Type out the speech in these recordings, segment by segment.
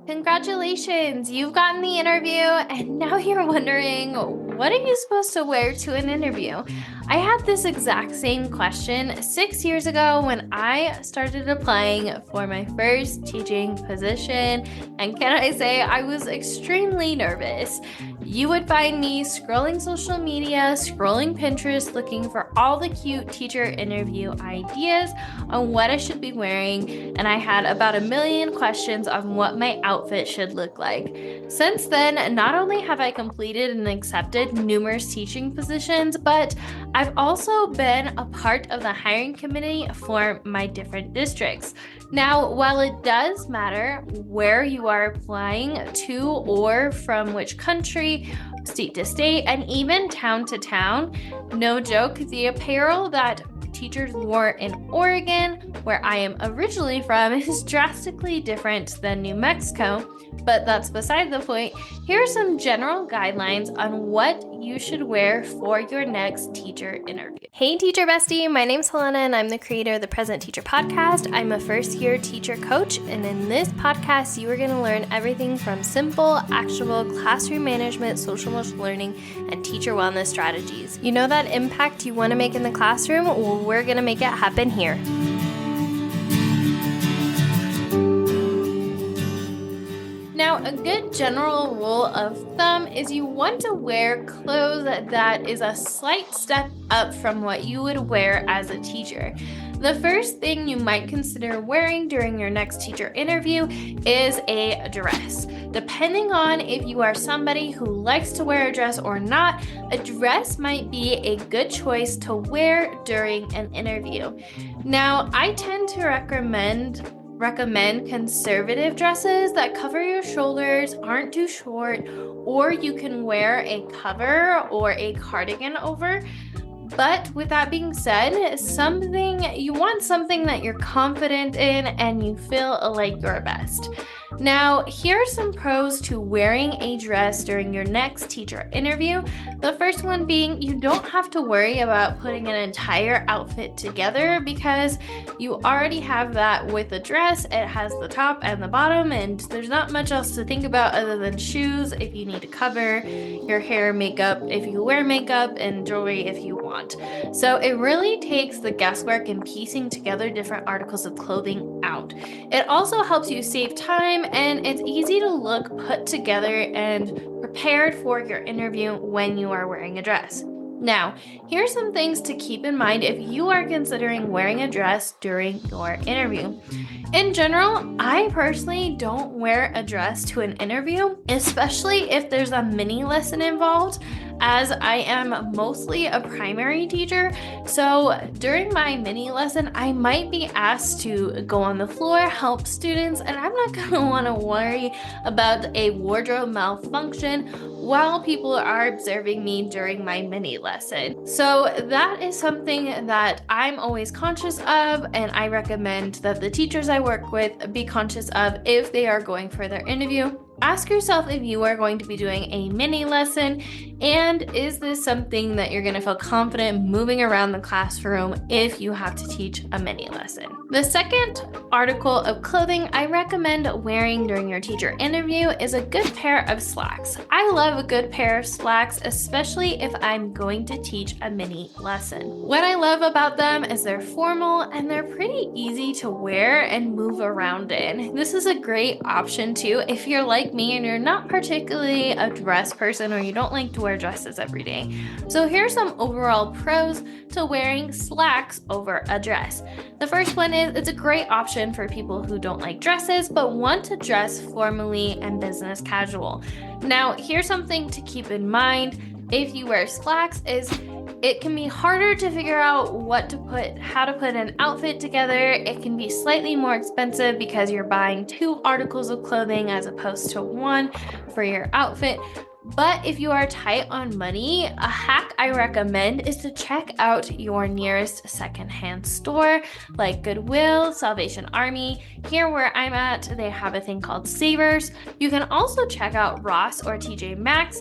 Congratulations, you've gotten the interview, and now you're wondering, what are you supposed to wear to an interview? I had this exact same question 6 years ago when I started applying for my first teaching position, and can I say I was extremely nervous. You would find me scrolling social media, scrolling Pinterest, looking for all the cute teacher interview ideas on what I should be wearing, and I had about a million questions on what my outfit should look like. Since then, not only have I completed and accepted numerous teaching positions, but I've also been a part of the hiring committee for my different districts. Now, while it does matter where you are applying to or from which country, state to state, and even town to town, no joke, the apparel that teachers wore in Oregon, where I am originally from, is drastically different than New Mexico, but that's beside the point. Here are some general guidelines on what you should wear for your next teacher interview. Hey teacher bestie, my name's Helena and I'm the creator of the Present Teacher Podcast. I'm a first-year teacher coach, and in this podcast you are going to learn everything from simple, actionable classroom management, social emotional learning, and teacher wellness strategies. You know that impact you want to make in the classroom? Well, we're going to make it happen here. Now, a good general rule of thumb is you want to wear clothes that is a slight step up from what you would wear as a teacher. The first thing you might consider wearing during your next teacher interview is a dress. Depending on if you are somebody who likes to wear a dress or not, a dress might be a good choice to wear during an interview. Now, I tend to recommend conservative dresses that cover your shoulders, aren't too short, or you can wear a cover or a cardigan over. But with that being said, you want something that you're confident in and you feel like your best. Now, here are some pros to wearing a dress during your next teacher interview. The first one being you don't have to worry about putting an entire outfit together because you already have that with a dress. It has the top and the bottom, and there's not much else to think about other than shoes if you need to cover your hair, makeup if you wear makeup, and jewelry if you want. So it really takes the guesswork in piecing together different articles of clothing out. It also helps you save time, and it's easy to look put together and prepared for your interview when you are wearing a dress. Now, here's some things to keep in mind if you are considering wearing a dress during your interview. In general, I personally don't wear a dress to an interview, especially if there's a mini lesson involved, as I am mostly a primary teacher. So during my mini lesson, I might be asked to go on the floor, help students, and I'm not going to want to worry about a wardrobe malfunction while people are observing me during my mini lesson. So that is something that I'm always conscious of, and I recommend that the teachers I work with be conscious of if they are going for their interview. Ask yourself if you are going to be doing a mini lesson, and is this something that you're going to feel confident moving around the classroom if you have to teach a mini lesson. The second article of clothing I recommend wearing during your teacher interview is a good pair of slacks. I love a good pair of slacks, especially if I'm going to teach a mini lesson. What I love about them is they're formal and they're pretty easy to wear and move around in. This is a great option too if you're like me and you're not particularly a dress person or you don't like to wear dresses every day. So here's some overall pros to wearing slacks over a dress. The first one is it's a great option for people who don't like dresses but want to dress formally and business casual. Now, here's something to keep in mind if you wear slacks is it can be harder to figure out how to put an outfit together. It can be slightly more expensive because you're buying 2 articles of clothing as opposed to 1 for your outfit. But if you are tight on money, a hack I recommend is to check out your nearest secondhand store like Goodwill, Salvation Army. Here where I'm at, they have a thing called Savers. You can also check out Ross or TJ Maxx.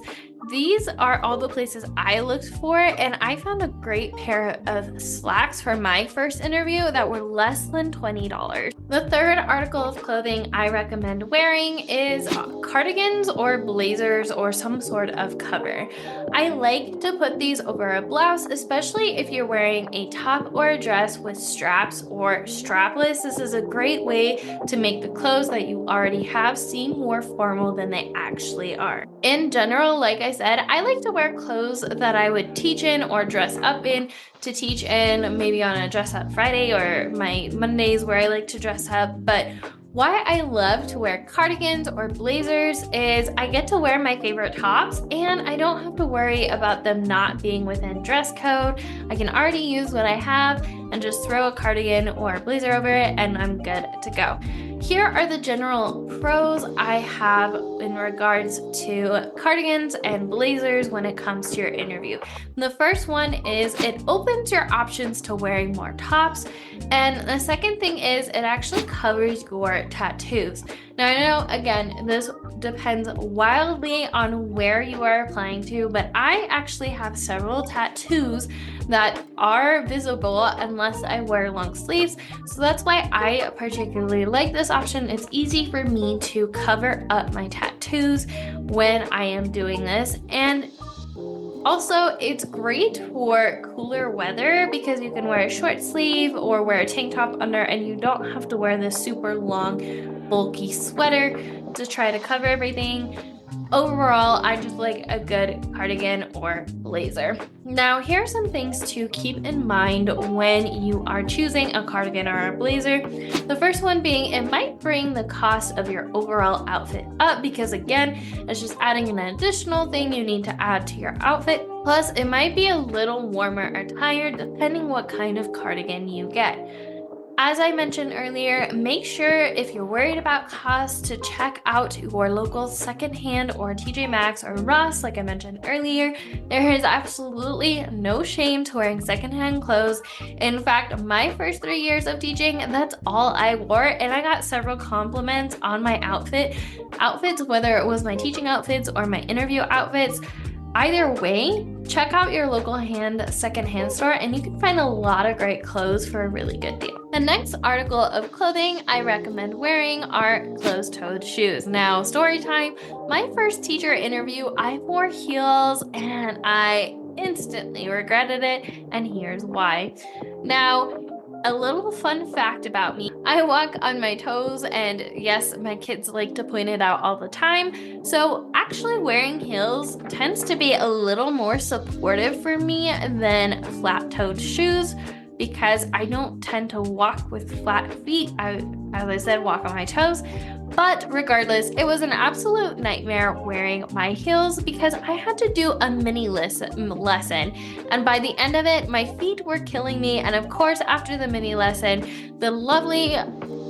These are all the places I looked for, and I found a great pair of slacks for my first interview that were less than $20. The third article of clothing I recommend wearing is cardigans or blazers or some sort of cover. I like to put these over a blouse, especially if you're wearing a top or a dress with straps or strapless. This is a great way to make the clothes that you already have seem more formal than they actually are. In general, like I said, I like to wear clothes that I would teach in or dress up in, to teach in maybe on a dress up Friday or my Mondays where I like to dress up. But why I love to wear cardigans or blazers is I get to wear my favorite tops and I don't have to worry about them not being within dress code. I can already use what I have and just throw a cardigan or a blazer over it and I'm good to go. Here are the general pros I have in regards to cardigans and blazers when it comes to your interview. The first one is it opens your options to wearing more tops. And the second thing is it actually covers your tattoos. Now, I know, again, this depends wildly on where you are applying to, but I actually have several tattoos that are visible unless I wear long sleeves. So that's why I particularly like this option. It's easy for me to cover up my tattoos when I am doing this. And also, it's great for cooler weather because you can wear a short sleeve or wear a tank top under and you don't have to wear this super long, bulky sweater to try to cover everything. Overall, I just like a good cardigan or blazer. Now, here are some things to keep in mind when you are choosing a cardigan or a blazer. The first one being it might bring the cost of your overall outfit up because, again, it's just adding an additional thing you need to add to your outfit. Plus, it might be a little warmer or tired depending what kind of cardigan you get. As I mentioned earlier, make sure if you're worried about cost to check out your local secondhand or TJ Maxx or Ross, like I mentioned earlier. There is absolutely no shame to wearing secondhand clothes. In fact, my first 3 years of teaching, that's all I wore, and I got several compliments on my outfits, whether it was my teaching outfits or my interview outfits. Either way, check out your local secondhand store and you can find a lot of great clothes for a really good deal. The next article of clothing I recommend wearing are closed-toed shoes. Now, story time. My first teacher interview, I wore heels and I instantly regretted it, and here's why. Now, a little fun fact about me, I walk on my toes, and yes, my kids like to point it out all the time. So actually wearing heels tends to be a little more supportive for me than flat-toed shoes because I don't tend to walk with flat feet. As I said, walk on my toes. But regardless, it was an absolute nightmare wearing my heels because I had to do a mini lesson. And by the end of it, my feet were killing me. And of course, after the mini lesson, the lovely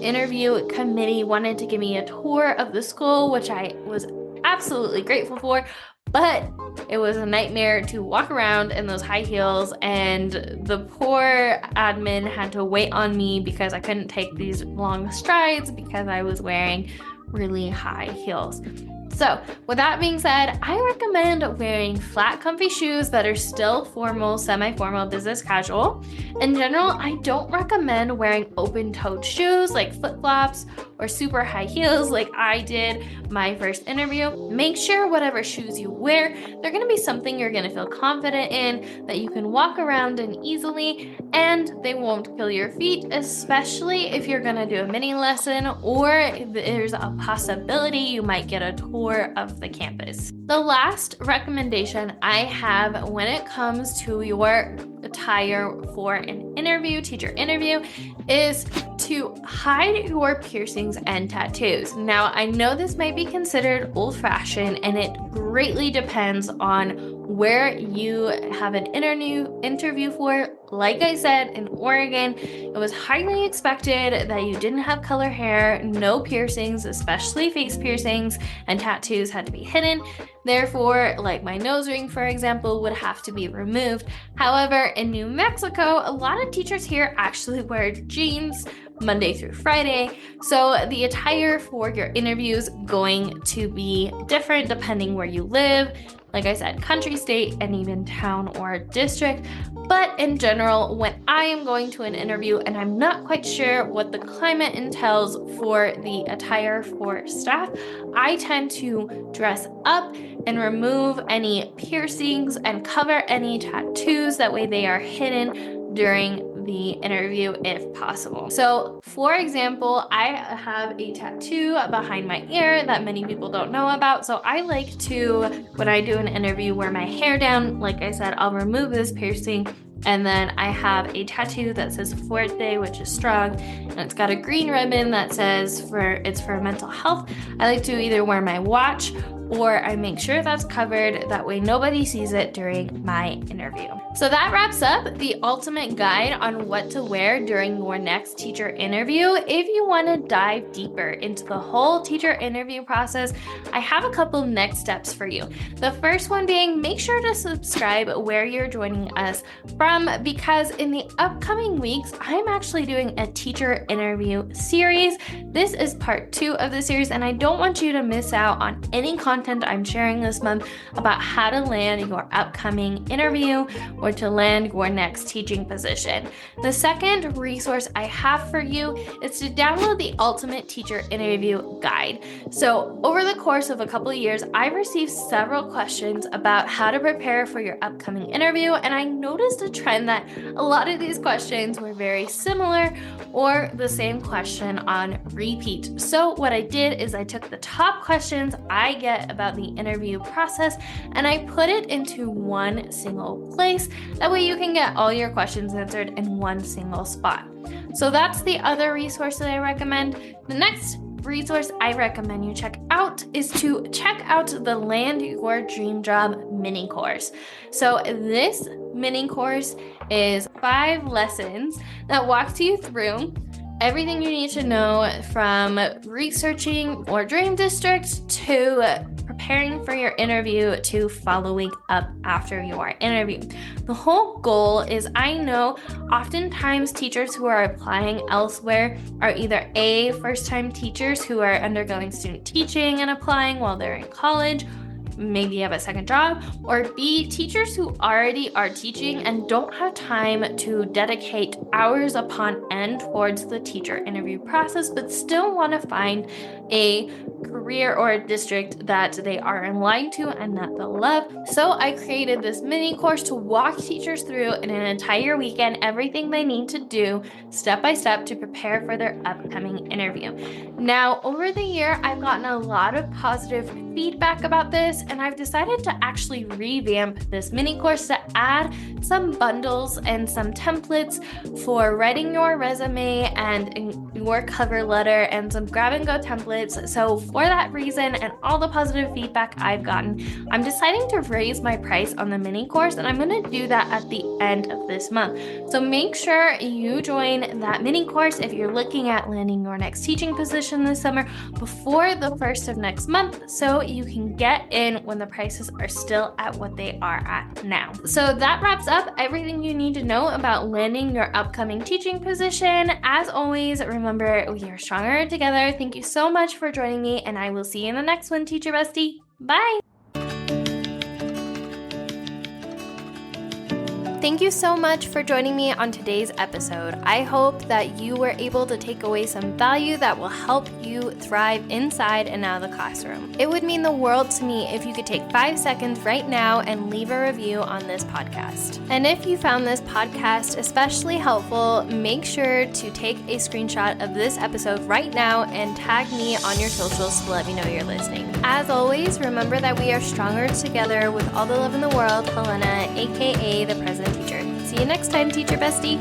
interview committee wanted to give me a tour of the school, which I was absolutely grateful for. But it was a nightmare to walk around in those high heels, and the poor admin had to wait on me because I couldn't take these long strides because I was wearing really high heels. So with that being said, I recommend wearing flat, comfy shoes that are still formal, semi-formal, business casual. In general, I don't recommend wearing open-toed shoes like flip-flops or super high heels like I did my first interview. Make sure whatever shoes you wear, they're going to be something you're going to feel confident in, that you can walk around in easily, and they won't kill your feet, especially if you're going to do a mini lesson or if there's a possibility you might get a tour of the campus. The last recommendation I have when it comes to your attire for an interview, teacher interview, is to hide your piercings and tattoos. Now, I know this might be considered old-fashioned and it greatly depends on where you have an interview for. Like I said, in Oregon, it was highly expected that you didn't have color hair, no piercings, especially face piercings, and tattoos had to be hidden. Therefore, like my nose ring, for example, would have to be removed. However, in New Mexico, a lot of teachers here actually wear jeans Monday through Friday. So the attire for your interview is going to be different depending where you live. like I said, country, state, and even town or district. But in general, when I am going to an interview and I'm not quite sure what the climate entails for the attire for staff, I tend to dress up and remove any piercings and cover any tattoos. That way they are hidden during the interview if possible. So for example, I have a tattoo behind my ear that many people don't know about. So I like to, when I do an interview, wear my hair down. Like I said, I'll remove this piercing. And then I have a tattoo that says Fuerte, which is strong, and it's got a green ribbon that says it's for mental health. I like to either wear my watch or I make sure that's covered. That way nobody sees it during my interview. So that wraps up the ultimate guide on what to wear during your next teacher interview. If you want to dive deeper into the whole teacher interview process, I have a couple next steps for you. The first one being, make sure to subscribe where you're joining us from, because in the upcoming weeks, I'm actually doing a teacher interview series. This is part 2 of the series, and I don't want you to miss out on any content I'm sharing this month about how to land your upcoming interview or to land your next teaching position. The second resource I have for you is to download the Ultimate Teacher Interview Guide. So over the course of a couple of years, I've received several questions about how to prepare for your upcoming interview, and I noticed a trend that a lot of these questions were very similar or the same question on repeat. So what I did is I took the top questions I get about the interview process and I put it into one single place. That way you can get all your questions answered in one single spot. So that's the other resource that I recommend. The next resource I recommend you check out is to check out the Land Your Dream Job mini course. So this mini course is 5 lessons that walks you through everything you need to know, from researching your dream district to preparing for your interview to following up after your interview. The whole goal is, I know oftentimes teachers who are applying elsewhere are either A, first-time teachers who are undergoing student teaching and applying while they're in college, maybe have a second job, or B, teachers who already are teaching and don't have time to dedicate hours upon end towards the teacher interview process, but still want to find a career or a district that they are in line to and that they'll love. So I created this mini course to walk teachers through in an entire weekend everything they need to do step by step to prepare for their upcoming interview. Now, over the year, I've gotten a lot of positive feedback about this, and I've decided to actually revamp this mini course to add some bundles and some templates for writing your resume and your cover letter and some grab and go templates. So for that reason and all the positive feedback I've gotten, I'm deciding to raise my price on the mini course, and I'm going to do that at the end of this month. So make sure you join that mini course if you're looking at landing your next teaching position this summer before the 1st of next month, so you can get in when the prices are still at what they are at now. So that wraps up everything you need to know about landing your upcoming teaching position. As always, remember, we are stronger together. Thank you so much for joining me, and I will see you in the next one, Teacher Bestie. Bye! Thank you so much for joining me on today's episode. I hope that you were able to take away some value that will help you thrive inside and out of the classroom. It would mean the world to me if you could take 5 seconds right now and leave a review on this podcast. And if you found this podcast especially helpful, make sure to take a screenshot of this episode right now and tag me on your socials to let me know you're listening. As always, remember that we are stronger together. With all the love in the world, Helena, aka the President Teacher. See you next time, Teacher Bestie.